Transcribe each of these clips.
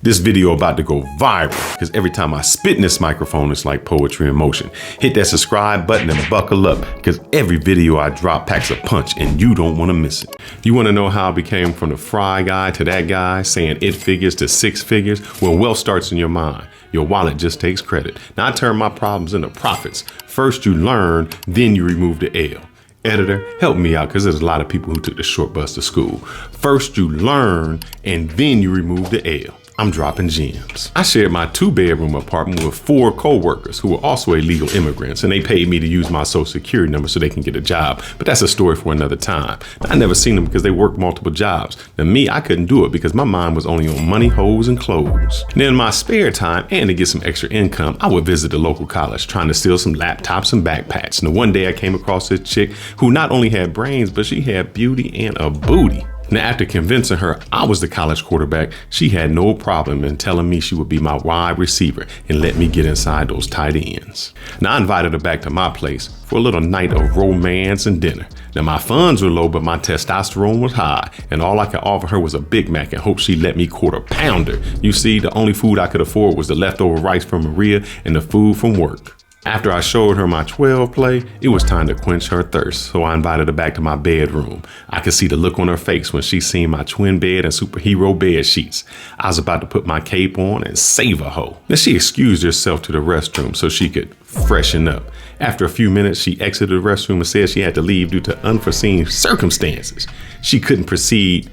This video about to go viral because every time I spit in this microphone, it's like poetry in motion. Hit that subscribe button and buckle up because every video I drop packs a punch and you don't want to miss it. You want to know how I became from the fry guy to that guy saying it figures to six figures? Well, wealth starts in your mind. Your wallet just takes credit. Now I turn my problems into profits. First you learn, then you remove the L. Editor, help me out because there's a lot of people who took the short bus to school. First you learn and then you remove the L. I'm dropping gems. I shared my 2-bedroom apartment with 4 co-workers who were also illegal immigrants, and they paid me to use my social security number so they can get a job. But that's a story for another time. I never seen them because they worked multiple jobs. Now me, I couldn't do it because my mind was only on money, hoes, and clothes. And in my spare time and to get some extra income, I would visit the local college trying to steal some laptops and backpacks. And one day I came across this chick who not only had brains, but she had beauty and a booty. Now, after convincing her I was the college quarterback, she had no problem in telling me she would be my wide receiver and let me get inside those tight ends. Now, I invited her back to my place for a little night of romance and dinner. Now, my funds were low, but my testosterone was high, and all I could offer her was a Big Mac and hope she'd let me quarter pounder. You see, the only food I could afford was the leftover rice from Maria and the food from work. After I showed her my 12 play, it was time to quench her thirst, so I invited her back to my bedroom. I could see the look on her face when she seen my twin bed and superhero bed sheets. I was about to put my cape on and save a hoe. Then she excused herself to the restroom so she could freshen up. After a few minutes, she exited the restroom and said she had to leave due to unforeseen circumstances. She couldn't proceed.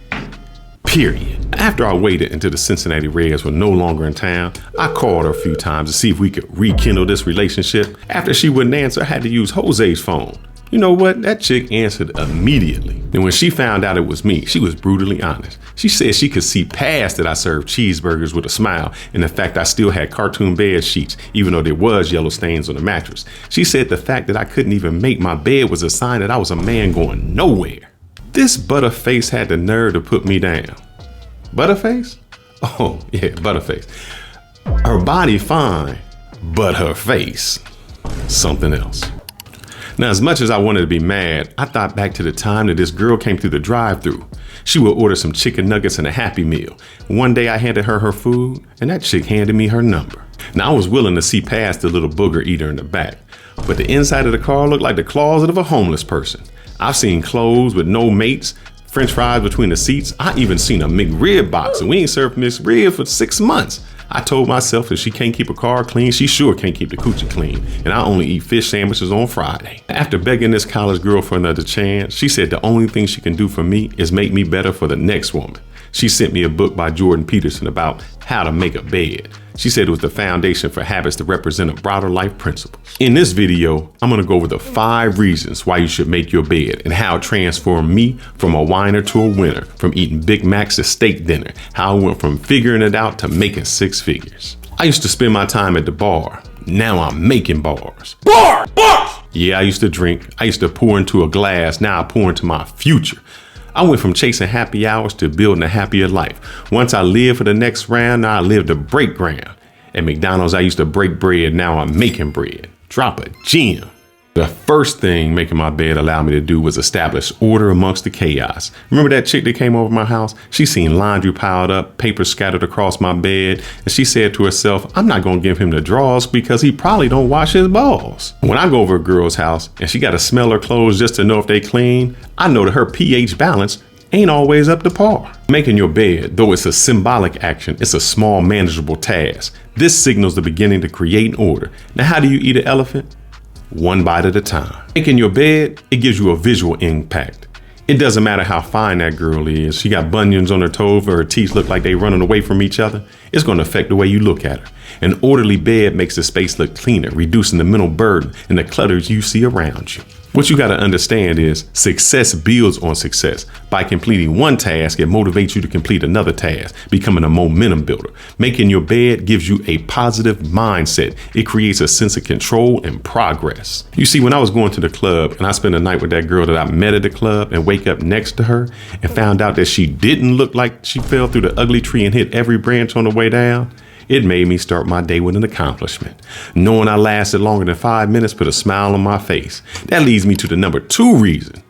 Period. After I waited until the Cincinnati Reds were no longer in town, I called her a few times to see if we could rekindle this relationship. After she wouldn't answer, I had to use Jose's phone. You know what? That chick answered immediately. And when she found out it was me, she was brutally honest. She said she could see past that I served cheeseburgers with a smile and the fact I still had cartoon bed sheets, even though there was yellow stains on the mattress. She said the fact that I couldn't even make my bed was a sign that I was a man going nowhere. This butterface had the nerve to put me down. Butterface? Oh, yeah, Butterface. Her body fine, but her face, something else. Now, as much as I wanted to be mad, I thought back to the time that this girl came through the drive-thru. She would order some chicken nuggets and a Happy Meal. One day I handed her her food, and that chick handed me her number. Now, I was willing to see past the little booger eater in the back, but the inside of the car looked like the closet of a homeless person. I've seen clothes with no mates, French fries between the seats. I even seen a McRib box, and we ain't served McRib for 6 months. I told myself if she can't keep her car clean, she sure can't keep the coochie clean. And I only eat fish sandwiches on Friday. After begging this college girl for another chance, she said the only thing she can do for me is make me better for the next woman. She sent me a book by Jordan Peterson about how to make a bed. She said it was the foundation for habits that represent a broader life principle. In this video, I'm gonna go over the 5 reasons why you should make your bed and how it transformed me from a whiner to a winner, from eating Big Macs to steak dinner, how I went from figuring it out to making 6 figures. I used to spend my time at the bar. Now I'm making bars. Bars! Yeah, I used to drink. I used to pour into a glass. Now I pour into my future. I went from chasing happy hours to building a happier life. Once I lived for the next round, now I live to break ground. At McDonald's, I used to break bread. Now I'm making bread. Drop a gem. The first thing making my bed allowed me to do was establish order amongst the chaos. Remember that chick that came over my house? She seen laundry piled up, paper scattered across my bed, and she said to herself, I'm not gonna give him the drawers because he probably don't wash his balls. When I go over a girl's house and she gotta smell her clothes just to know if they clean, I know that her pH balance ain't always up to par. Making your bed, though it's a symbolic action, it's a small manageable task. This signals the beginning to create an order. Now, how do you eat an elephant? One bite at a time. Making your bed, it gives you a visual impact. It doesn't matter how fine that girl is. She got bunions on her toes or her teeth look like they running away from each other. It's going to affect the way you look at her. An orderly bed makes the space look cleaner, reducing the mental burden and the clutters you see around you. What you got to understand is success builds on success. By completing one task, it motivates you to complete another task, becoming a momentum builder. Making your bed gives you a positive mindset. It creates a sense of control and progress. You see, when I was going to the club and I spent a night with that girl that I met at the club and wake up next to her and found out that she didn't look like she fell through the ugly tree and hit every branch on the way down, it made me start my day with an accomplishment. Knowing I lasted longer than 5 minutes put a smile on my face. That leads me to the number 2 reason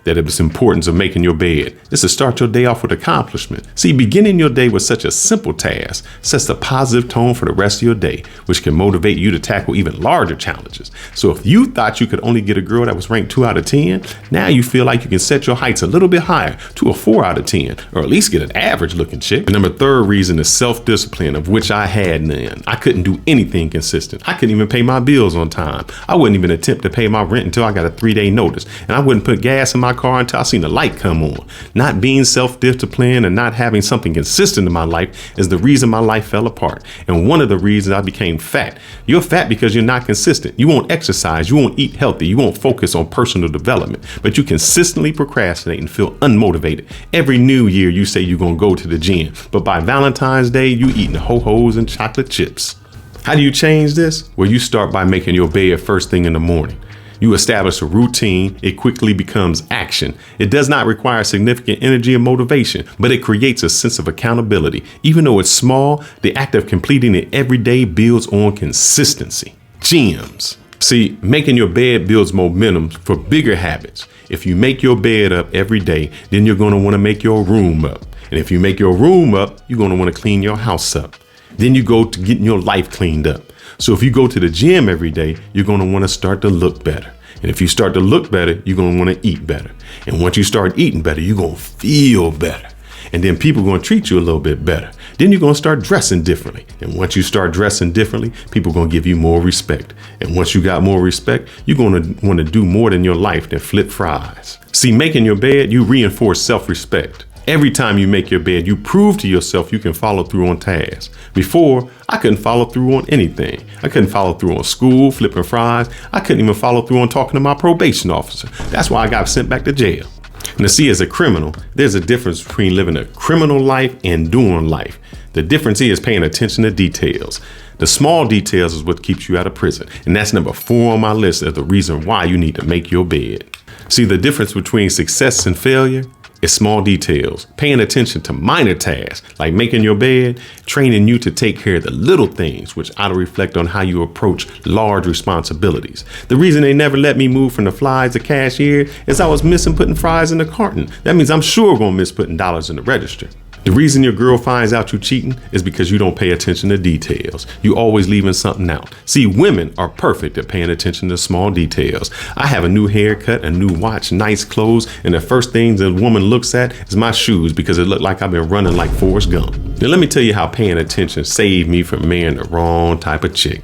that it's the importance of making your bed is to start your day off with accomplishment. See, beginning your day with such a simple task sets a positive tone for the rest of your day, which can motivate you to tackle even larger challenges. So if you thought you could only get a girl that was ranked 2 out of 10, now you feel like you can set your heights a little bit higher to a 4 out of 10, or at least get an average looking chick. The third reason is self-discipline, of which I had none. I couldn't do anything consistent. I couldn't even pay my bills on time. I wouldn't even attempt to pay my rent until I got a 3-day notice. And I wouldn't put gas in my car until I seen the light come on. Not being self-disciplined and not having something consistent in my life is the reason my life fell apart. And one of the reasons I became fat. You're fat because you're not consistent. You won't exercise. You won't eat healthy. You won't focus on personal development. But you consistently procrastinate and feel unmotivated. Every new year you say you're going to go to the gym. But by Valentine's Day, you eating ho-hos and chocolate chips. How do you change this? Well, you start by making your bed first thing in the morning. You establish a routine, it quickly becomes action. It does not require significant energy and motivation, but it creates a sense of accountability. Even though it's small, the act of completing it every day builds on consistency. Gems. See, making your bed builds momentum for bigger habits. If you make your bed up every day, then you're going to want to make your room up. And if you make your room up, you're going to want to clean your house up. Then you go to getting your life cleaned up. So if you go to the gym every day, you're going to want to start to look better. And if you start to look better, you're going to want to eat better. And once you start eating better, you're going to feel better. And then people are going to treat you a little bit better. Then you're going to start dressing differently. And once you start dressing differently, people are going to give you more respect. And once you got more respect, you're going to want to do more in your life than flip fries. See, making your bed, you reinforce self-respect. Every time you make your bed, you prove to yourself you can follow through on tasks. Before, I couldn't follow through on anything. I couldn't follow through on school, flipping fries. I couldn't even follow through on talking to my probation officer. That's why I got sent back to jail. And to see, as a criminal, there's a difference between living a criminal life and doing life. The difference is paying attention to details. The small details is what keeps you out of prison. And that's number 4 on my list as the reason why you need to make your bed. See, the difference between success and failure is small details, paying attention to minor tasks like making your bed, training you to take care of the little things, which ought to reflect on how you approach large responsibilities. The reason they never let me move from the flies to cashier is I was missing putting fries in the carton. That means I'm sure gonna miss putting dollars in the register. The reason your girl finds out you cheating is because you don't pay attention to details. You always leaving something out. See, women are perfect at paying attention to small details. I have a new haircut, a new watch, nice clothes, and the first thing the woman looks at is my shoes because it looked like I've been running like Forrest Gump. Now let me tell you how paying attention saved me from marrying the wrong type of chick.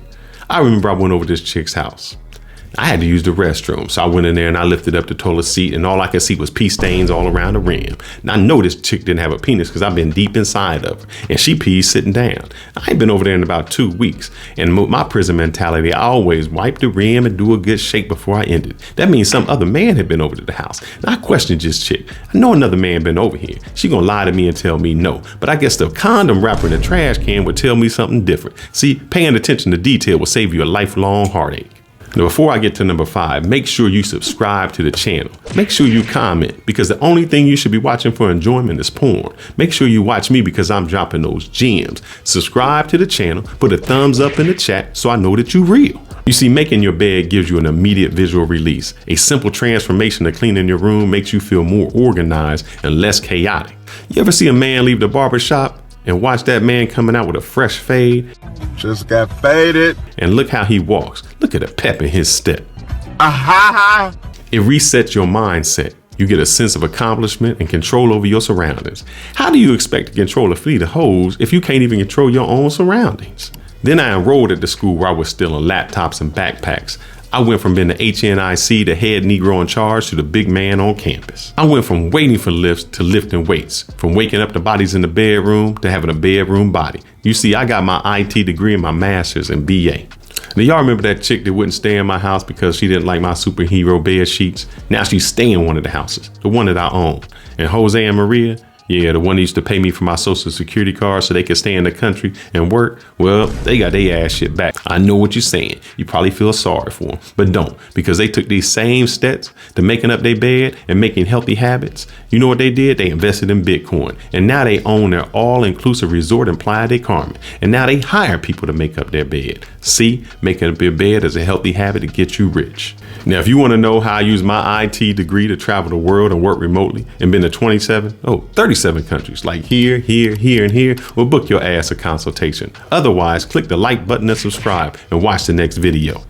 I remember I went over to this chick's house. I had to use the restroom, so I went in there and I lifted up the toilet seat, and all I could see was pee stains all around the rim. And I know this chick didn't have a penis because I've been deep inside of her, and she pees sitting down. I ain't been over there in about 2 weeks, and my prison mentality, I always wipe the rim and do a good shake before I end it. That means some other man had been over to the house. And I questioned this chick. I know another man been over here. She gonna lie to me and tell me no, but I guess the condom wrapper in the trash can would tell me something different. See, paying attention to detail will save you a lifelong heartache. Now, before I get to number 5, make sure you subscribe to the channel. Make sure you comment, because the only thing you should be watching for enjoyment is porn. Make sure you watch me because I'm dropping those gems. Subscribe to the channel, put a thumbs up in the chat so I know that you're real. You see, making your bed gives you an immediate visual release. A simple transformation of cleaning your room makes you feel more organized and less chaotic. You ever see a man leave the barbershop and watch that man coming out with a fresh fade? Just got faded. And look how he walks. Look at the pep in his step. Aha! It resets your mindset. You get a sense of accomplishment and control over your surroundings. How do you expect to control a fleet of hoes if you can't even control your own surroundings? Then I enrolled at the school where I was stealing laptops and backpacks. I went from being the HNIC, the head Negro in charge, to the big man on campus. I went from waiting for lifts to lifting weights, from waking up the bodies in the bedroom to having a bedroom body. You see, I got my IT degree and my master's in BA. Now, y'all remember that chick that wouldn't stay in my house because she didn't like my superhero bed sheets? Now she's staying in one of the houses, the one that I own. And Jose and Maria, Yeah, the one that used to pay me for my social security card so they could stay in the country and work. Well, they got their ass shit back. I know what you're saying. You probably feel sorry for them, but don't, because they took these same steps to making up their bed and making healthy habits. You know what they did? They invested in Bitcoin, and now they own their all-inclusive resort in Playa del Carmen. And now they hire people to make up their bed. See, making up your bed is a healthy habit to get you rich. Now, if you want to know how I use my IT degree to travel the world and work remotely and been to 37 countries, like here, and here, well, book your ass a consultation. Otherwise, click the like button and subscribe and watch the next video.